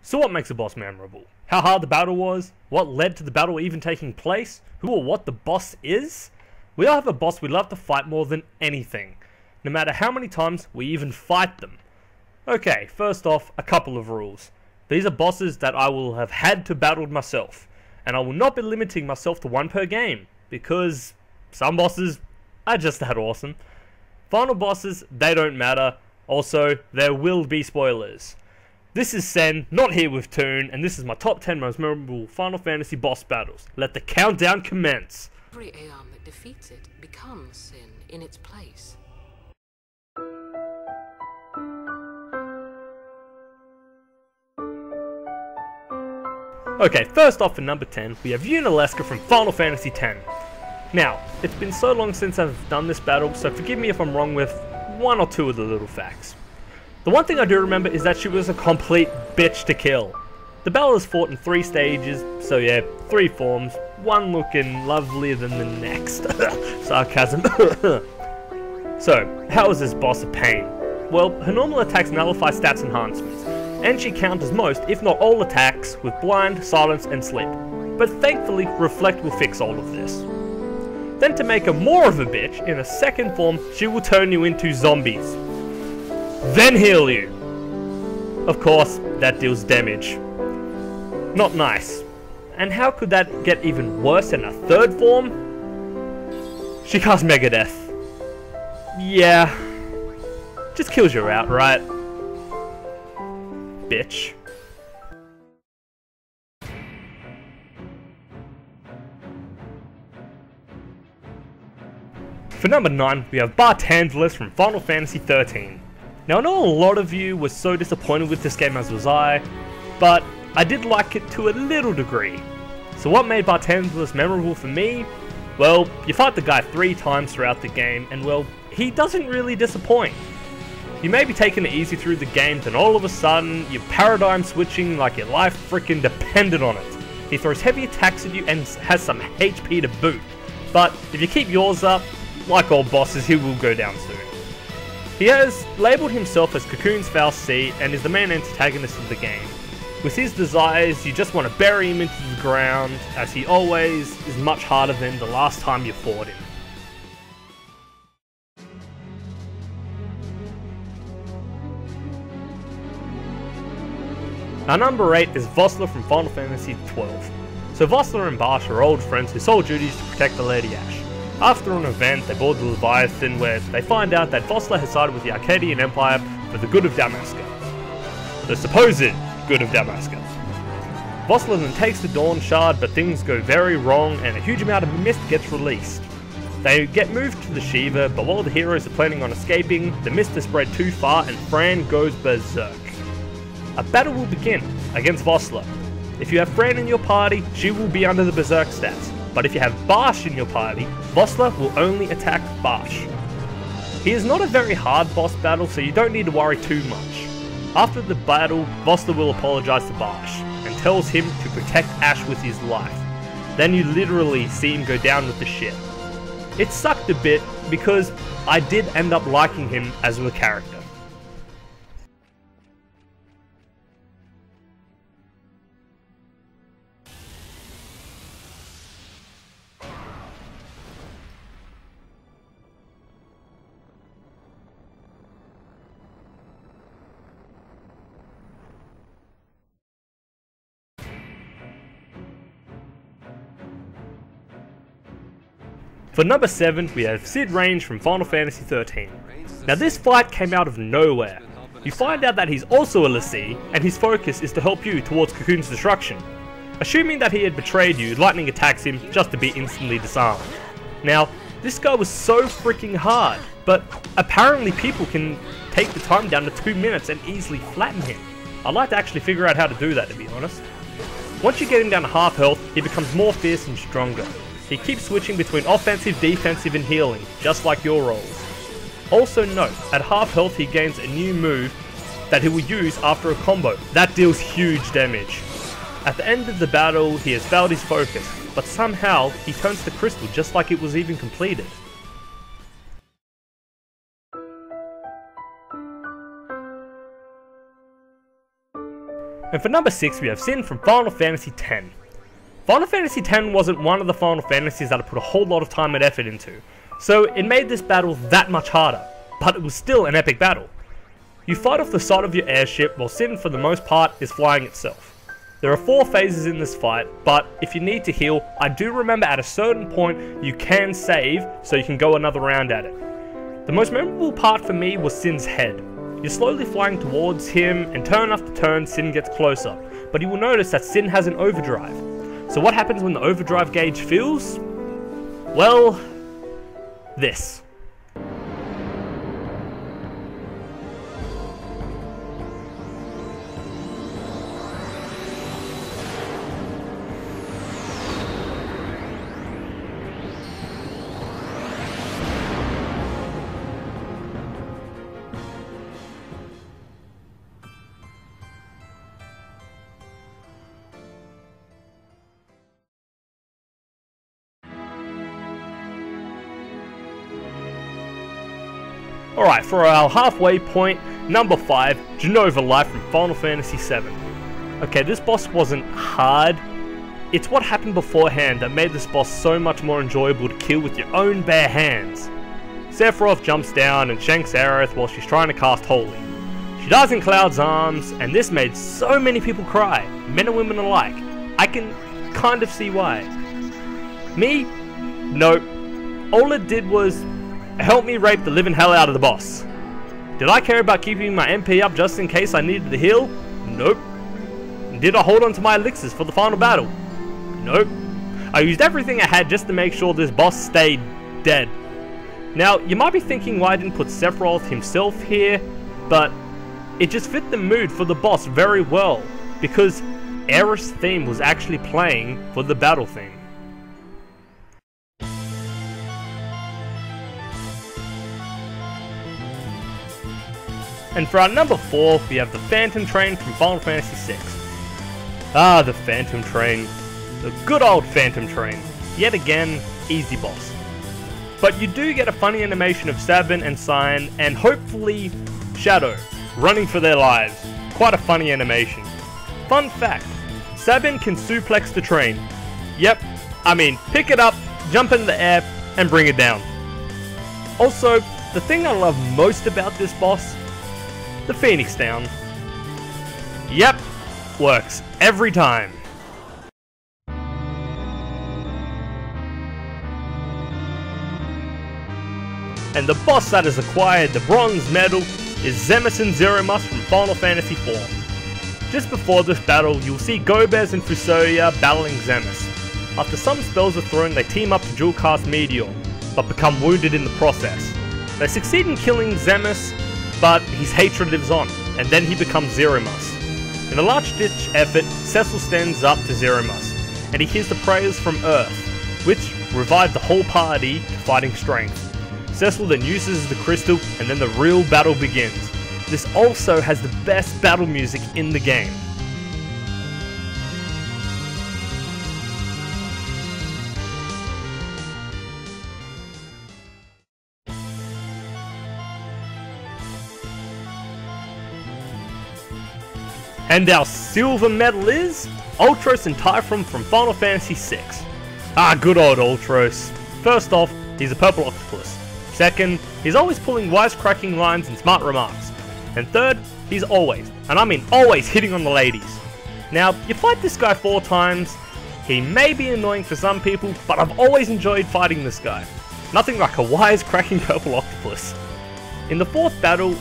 So what makes a boss memorable? How hard the battle was? What led to the battle even taking place? Who or what the boss is? We all have a boss we love to fight more than anything, no matter how many times we even fight them. Okay, first off, a couple of rules. These are bosses that I will have had to battle myself, and I will not be limiting myself to one per game, because some bosses are just that awesome. Final bosses, they don't matter. Also, there will be spoilers. This is Sen, not here with Toon, and this is my top 10 most memorable Final Fantasy boss battles. Let the countdown commence! Every Aeon that defeats it becomes Sin in its place. Okay, first off for number 10, we have Unalesca from Final Fantasy X. Now, it's been so long since I've done this battle, so forgive me if I'm wrong with one or two of the little facts. The one thing I do remember is that she was a complete bitch to kill. The battle is fought in 3 stages, so yeah, 3 forms, one looking lovelier than the next. Sarcasm. So, how is this boss a pain? Well, her normal attacks nullify stats enhancements, and she counters most, if not all attacks, with blind, silence, and sleep. But thankfully, Reflect will fix all of this. Then to make her more of a bitch, in a second form, she will turn you into zombies. Then heal you! Of course, that deals damage. Not nice. And how could that get even worse in a third form? She casts Megadeth. Yeah. Just kills you outright. Bitch. For number 9, we have Barthandelus from Final Fantasy XIII. Now I know a lot of you were so disappointed with this game as was I, but I did like it to a little degree. So what made Barthandelus memorable for me? Well, you fight the guy 3 times throughout the game, and well, he doesn't really disappoint. You may be taking it easy through the game, then all of a sudden, you're paradigm switching like your life freaking depended on it. He throws heavy attacks at you and has some HP to boot, but if you keep yours up, like all bosses, he will go down soon. He has labelled himself as Cocoon's Faust C and is the main antagonist of the game. With his desires, you just want to bury him into the ground, as he always is much harder than the last time you fought him. Our number 8 is Vosla from Final Fantasy XII. So Vosla and Basch are old friends whose sole duty is to protect the Lady Ash. After an event, they board the Leviathan, where they find out that Vosla has sided with the Arcadian Empire for the good of Damaska. The supposed good of Damaska. Vosla then takes the Dawn Shard, but things go very wrong and a huge amount of mist gets released. They get moved to the Shiva, but while the heroes are planning on escaping, the mist is spread too far and Fran goes berserk. A battle will begin against Vosla. If you have Fran in your party, she will be under the berserk stats. But if you have Basch in your party, Vosla will only attack Basch. He is not a very hard boss battle, so you don't need to worry too much. After the battle, Vosla will apologise to Basch, and tells him to protect Ash with his life. Then you literally see him go down with the ship. It sucked a bit, because I did end up liking him as a character. For number 7, we have Cid Range from Final Fantasy XIII. Now this fight came out of nowhere. You find out that he's also a l'Cie, and his focus is to help you towards Cocoon's destruction. Assuming that he had betrayed you, Lightning attacks him just to be instantly disarmed. Now, this guy was so freaking hard, but apparently people can take the time down to 2 minutes and easily flatten him. I'd like to actually figure out how to do that, to be honest. Once you get him down to half health, he becomes more fierce and stronger. He keeps switching between offensive, defensive and healing, just like your roles. Also note, at half health he gains a new move that he will use after a combo. That deals huge damage. At the end of the battle, he has failed his focus, but somehow he turns to crystal just like it was even completed. And for number 6 we have Sin from Final Fantasy X. Final Fantasy X wasn't one of the Final Fantasies that I put a whole lot of time and effort into, so it made this battle that much harder, but it was still an epic battle. You fight off the side of your airship while Sin for the most part is flying itself. There are 4 phases in this fight, but if you need to heal, I do remember at a certain point you can save so you can go another round at it. The most memorable part for me was Sin's head. You're slowly flying towards him, and turn after turn Sin gets closer, but you will notice that Sin has an overdrive. So what happens when the overdrive gauge fills? Well, this. Alright, for our halfway point, number 5, Genova Life from Final Fantasy VII. Okay, this boss wasn't hard. It's what happened beforehand that made this boss so much more enjoyable to kill with your own bare hands. Sephiroth jumps down and shanks Aerith while she's trying to cast Holy. She dies in Cloud's arms, and this made so many people cry, men and women alike. I can kind of see why. Me? Nope. All it did was help me rape the living hell out of the boss. Did I care about keeping my MP up just in case I needed to heal? Nope. Did I hold on to my elixirs for the final battle? Nope. I used everything I had just to make sure this boss stayed dead. Now, you might be thinking why I didn't put Sephiroth himself here, but it just fit the mood for the boss very well, because Aerith's theme was actually playing for the battle theme. And for our number 4, we have the Phantom Train from Final Fantasy VI. Ah, the Phantom Train. The good old Phantom Train. Yet again, easy boss. But you do get a funny animation of Sabin and Cyan, and hopefully Shadow, running for their lives. Quite a funny animation. Fun fact, Sabin can suplex the train. Yep, I mean, pick it up, jump in the air, and bring it down. Also, the thing I love most about this boss, the Phoenix Down. Yep, works every time. And the boss that has acquired the bronze medal is Zemus and Zeromus from Final Fantasy IV. Just before this battle, you'll see Gobez and Fusoya battling Zemus. After some spells are thrown, they team up to dual cast Meteor, but become wounded in the process. They succeed in killing Zemus, but his hatred lives on, and then he becomes Zeromus. In a last-ditch effort, Cecil stands up to Zeromus, and he hears the prayers from Earth, which revive the whole party to fighting strength. Cecil then uses the crystal, and then the real battle begins. This also has the best battle music in the game. And our silver medal is Ultros and Typhon from Final Fantasy VI. Ah, good old Ultros. First off, he's a purple octopus. Second, he's always pulling wisecracking lines and smart remarks. And third, he's always, and I mean always, hitting on the ladies. Now, you fight this guy 4 times, he may be annoying for some people, but I've always enjoyed fighting this guy. Nothing like a wisecracking purple octopus. In the 4th battle,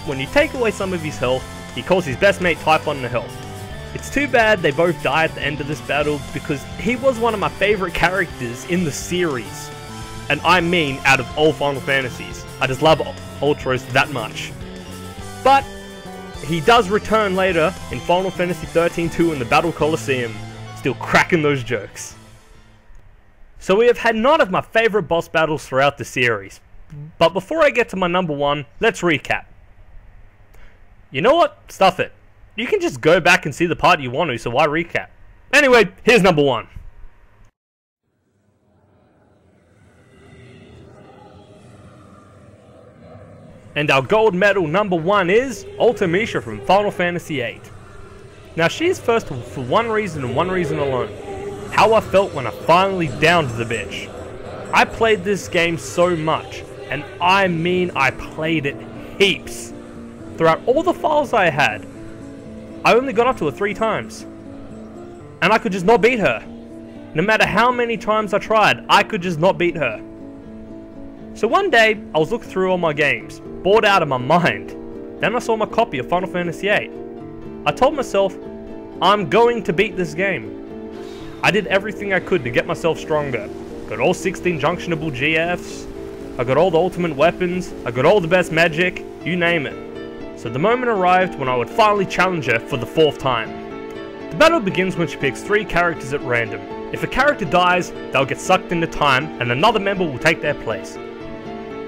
when you take away some of his health, he calls his best mate Typhon to help. It's too bad they both die at the end of this battle, because he was one of my favourite characters in the series. And I mean out of all Final Fantasies. I just love Ultros that much. But he does return later in Final Fantasy 13-2 in the Battle Coliseum, still cracking those jokes. So we have had none of my favourite boss battles throughout the series. But before I get to my number 1, let's recap. You know what? Stuff it. You can just go back and see the part you want to, so why recap? Anyway, here's number 1. And our gold medal number 1 is Ultimecia from Final Fantasy VIII. Now she is first for one reason and one reason alone. How I felt when I finally downed the bitch. I played this game so much, and I mean I played it heaps. Throughout all the files I had, I only got up to her 3 times. And I could just not beat her. No matter how many times I tried, I could just not beat her. So one day, I was looking through all my games, bored out of my mind. Then I saw my copy of Final Fantasy VIII. I told myself, I'm going to beat this game. I did everything I could to get myself stronger. Got all 16 junctionable GFs, I got all the ultimate weapons, I got all the best magic, you name it. So the moment arrived when I would finally challenge her for the 4th time. The battle begins when she picks 3 characters at random. If a character dies, they'll get sucked into time and another member will take their place.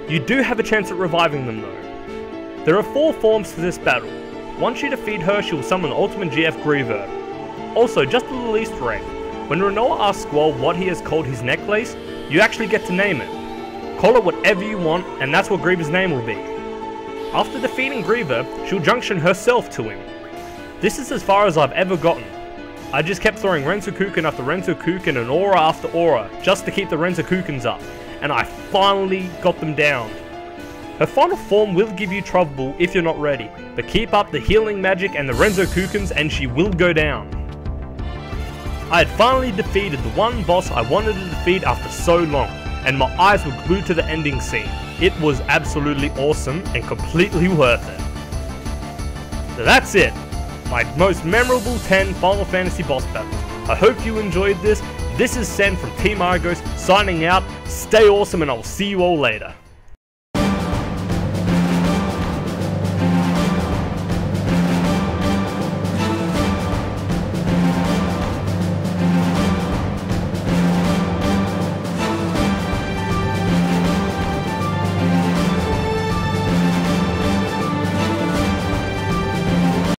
You do have a chance at reviving them though. There are 4 forms to this battle. Once you defeat her, she will summon the ultimate GF Griever. Also, just a little Easter egg. When Renoa asks Squall what he has called his necklace, you actually get to name it. Call it whatever you want, and that's what Griever's name will be. After defeating Griever, she'll junction herself to him. This is as far as I've ever gotten. I just kept throwing Renzokuken after Renzokuken and aura after aura, just to keep the Renzokukens up, and I finally got them down. Her final form will give you trouble if you're not ready, but keep up the healing magic and the Renzokukens and she will go down. I had finally defeated the one boss I wanted to defeat after so long, and my eyes were glued to the ending scene. It was absolutely awesome and completely worth it. So that's it, my most memorable 10 Final Fantasy boss battles. I hope you enjoyed this. This is Sen from Team Eigos signing out. Stay awesome and I will see you all later.